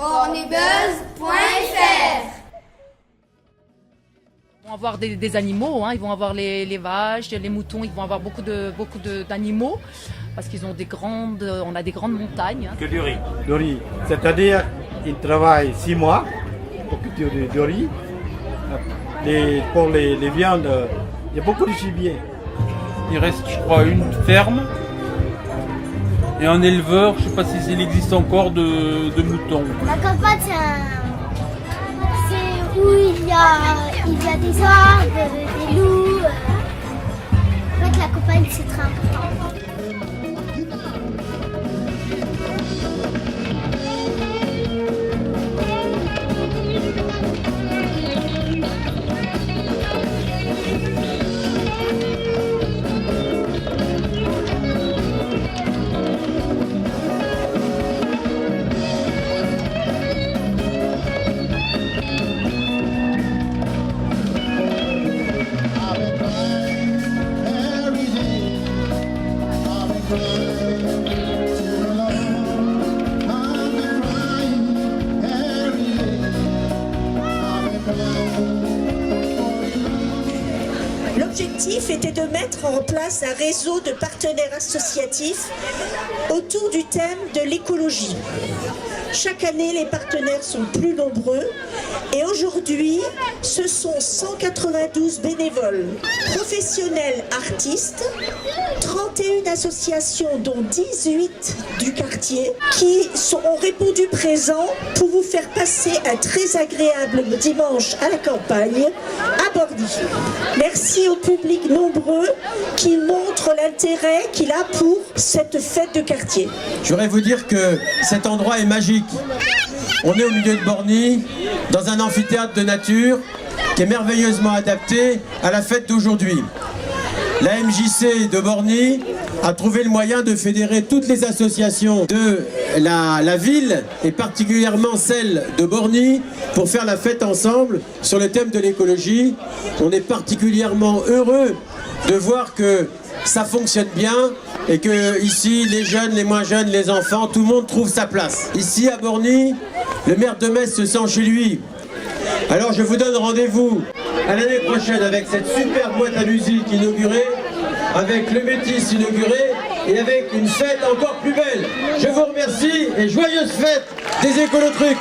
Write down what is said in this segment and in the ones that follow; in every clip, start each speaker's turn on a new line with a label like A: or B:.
A: Bornibuzz.fr.
B: Ils vont avoir des animaux, ils vont avoir les vaches, les moutons, ils vont avoir beaucoup d'animaux parce qu'ils ont on a des grandes montagnes.
C: Que du riz.
D: Le riz, c'est-à-dire ils travaillent 6 mois pour culture du riz. Pour les viandes, il y a beaucoup de gibier.
E: Il reste, je crois, une ferme et un éleveur, je ne sais pas s'il existe encore, de moutons.
F: La campagne, c'est où il y a des arbres, des loups. En fait, la campagne, c'est très important.
G: L'objectif était de mettre en place un réseau de partenaires associatifs autour du thème de l'écologie. Chaque année, les partenaires sont plus nombreux et aujourd'hui, ce sont 192 bénévoles, professionnels artistes, 31 associations dont 18 du quartier qui ont répondu présent pour vous faire passer un très agréable dimanche à la campagne à Borny. Merci au public nombreux qui montre l'intérêt qu'il a pour cette fête de quartier.
H: Je voudrais vous dire que cet endroit est magique. On est au milieu de Borny, dans un amphithéâtre de nature qui est merveilleusement adapté à la fête d'aujourd'hui. La MJC de Borny a trouvé le moyen de fédérer toutes les associations de la ville et particulièrement celle de Borny pour faire la fête ensemble sur le thème de l'écologie. On est particulièrement heureux de voir que ça fonctionne bien et que ici les jeunes, les moins jeunes, les enfants, tout le monde trouve sa place. Ici à Borny, le maire de Metz se sent chez lui. Alors je vous donne rendez-vous à l'année prochaine avec cette super boîte à musique inaugurée, avec le Métis inauguré et avec une fête encore plus belle. Je vous remercie et joyeuse fête des écolotrucs.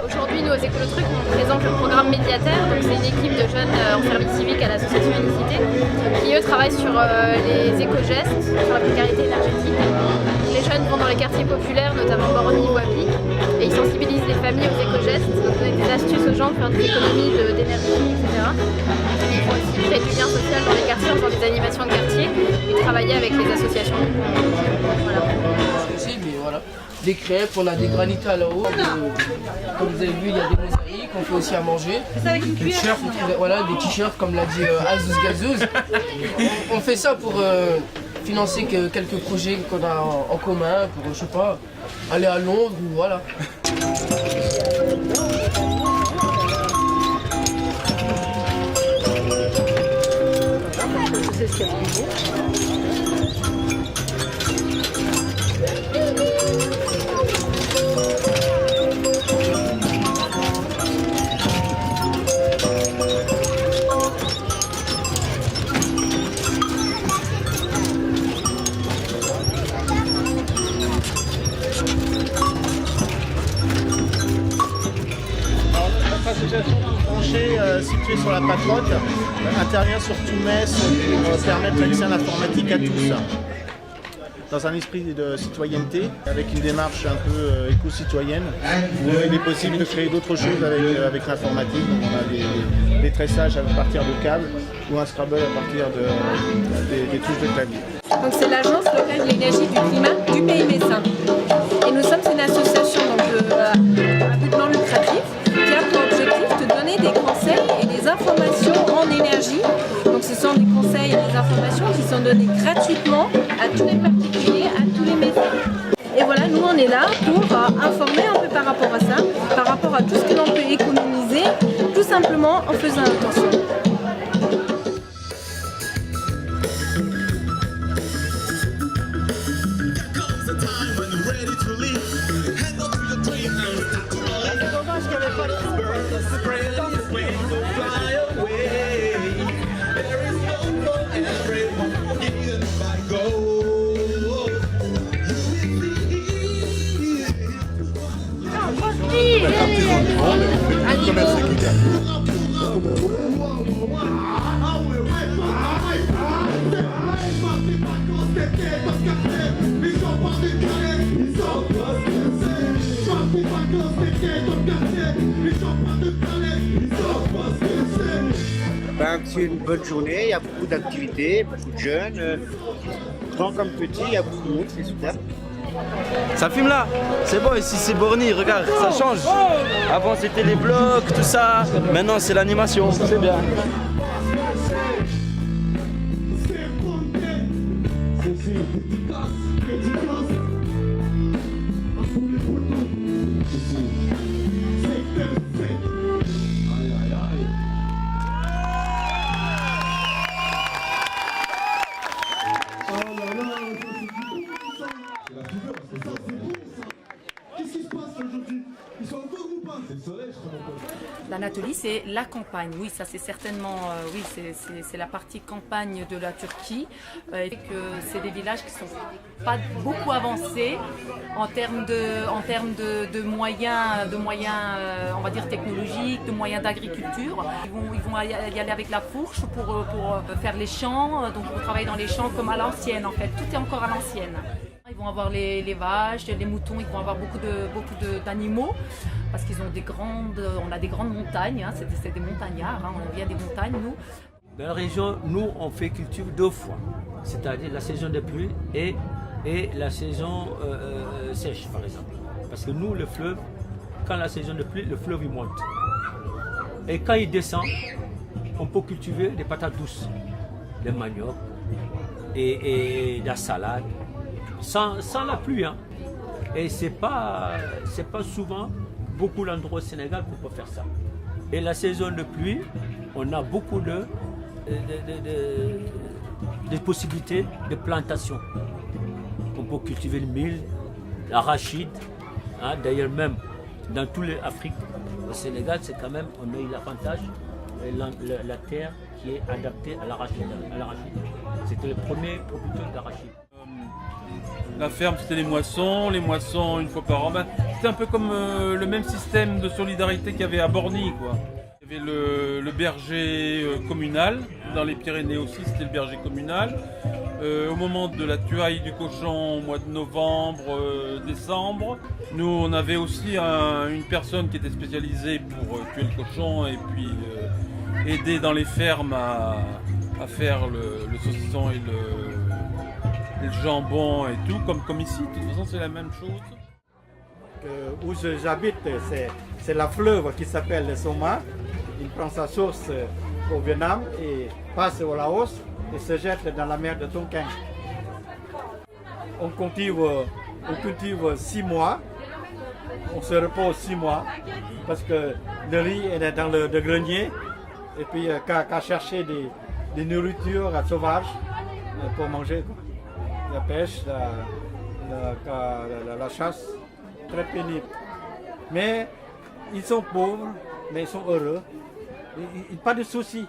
I: Aujourd'hui, nous, aux Écolotrucs, on présente le programme Médiataire. Donc, c'est une équipe de jeunes en service civique à l'association Unicité qui, eux, travaillent sur les éco-gestes, sur la précarité énergétique. Les jeunes vont dans les quartiers populaires, notamment Borny ou Apic, et ils sensibilise les familles aux éco-gestes, donner des astuces aux gens pour faire des économies d'énergie, etc. Ils vont aussi créer du lien social dans les quartiers en faisant des animations de quartier et travailler avec les associations. Voilà.
A: Mais voilà. Des crêpes, on a des granités à la haut, comme vous avez vu il y a des mosaïques, on fait aussi à manger. Des t-shirts, voilà, des t-shirts comme l'a dit Azouz Gazouz. On fait ça pour financer quelques projets qu'on a en commun, pour je sais pas, aller à Londres ou voilà.
B: C'est ce qu'il y a de plus beau.
C: Notre association Tranchée, située sur la Patronne, intervient sur tout Metz pour permettre l'accès à l'informatique à tous. Dans un esprit de citoyenneté, avec une démarche un peu éco-citoyenne, il est possible de créer d'autres choses avec l'informatique. On a des tressages à partir de câbles ou un Scrabble à partir des touches de clavier.
J: Donc c'est l'agence locale de l'énergie du climat du Pays Messin. Et nous sommes une association à but non lucratif qui a pour objectif de donner des conseils et des informations en énergie. Donc ce sont des conseils et des informations qui sont donnés gratuitement à tous les particuliers, à tous les Messins. Et voilà, nous on est là pour informer un peu par rapport à ça, par rapport à tout ce que l'on peut économiser, tout simplement en faisant attention.
K: C'est une bonne journée, il y a beaucoup d'activités, beaucoup de jeunes, grands comme petits, il y a beaucoup de monde, c'est super.
L: Ça filme là, c'est bon ici c'est Borny, regarde, ça change. Avant c'était les blocs, tout ça, maintenant c'est l'animation, c'est bien.
B: L'Anatolie, c'est la campagne. Oui, ça c'est certainement, oui, c'est la partie campagne de la Turquie. Et que c'est des villages qui sont pas beaucoup avancés en termes de moyens, on va dire technologiques, de moyens d'agriculture. Ils vont y aller avec la fourche pour faire les champs. Donc on travaille dans les champs comme à l'ancienne en fait. Tout est encore à l'ancienne. Ils vont avoir les vaches, les moutons, ils vont avoir beaucoup d'animaux parce qu'ils ont on a des grandes montagnes, hein, c'est des montagnards, hein, on vient des montagnes nous.
M: Dans la région, nous on fait culture 2 fois, c'est-à-dire la saison des pluies et la saison sèche par exemple. Parce que nous, le fleuve, quand la saison de pluie, le fleuve il monte. Et quand il descend, on peut cultiver des patates douces, des manioc et de la salade. Sans la pluie, hein. Et c'est pas souvent beaucoup l'endroit au Sénégal qu'on peut faire ça. Et la saison de pluie, on a beaucoup de possibilités de plantation. On peut cultiver le mil, l'arachide, hein. D'ailleurs même dans toute l'Afrique, au Sénégal, c'est quand même, on a eu l'avantage de la terre qui est adaptée à l'arachide. C'était le premier producteur d'arachide.
E: La ferme, c'était les moissons une fois par an. Ben, c'était un peu comme le même système de solidarité qu'il y avait à Borny, quoi. Il y avait le berger communal, dans les Pyrénées aussi c'était le berger communal. Au moment de la tuaille du cochon au mois de novembre, décembre, nous on avait aussi une personne qui était spécialisée pour tuer le cochon et puis aider dans les fermes à faire le saucisson et le jambon et tout, comme ici, de toute façon c'est la même chose.
D: Où j'habite, c'est la fleuve qui s'appelle le Soma. Il prend sa source au Vietnam et passe au Laos et se jette dans la mer de Tonkin. On cultive 6 mois, on se repose 6 mois parce que le riz est dans le grenier et puis qu'à chercher des nourritures sauvages pour manger, quoi. La pêche, la chasse, très pénible. Mais ils sont pauvres, mais ils sont heureux. Pas de soucis.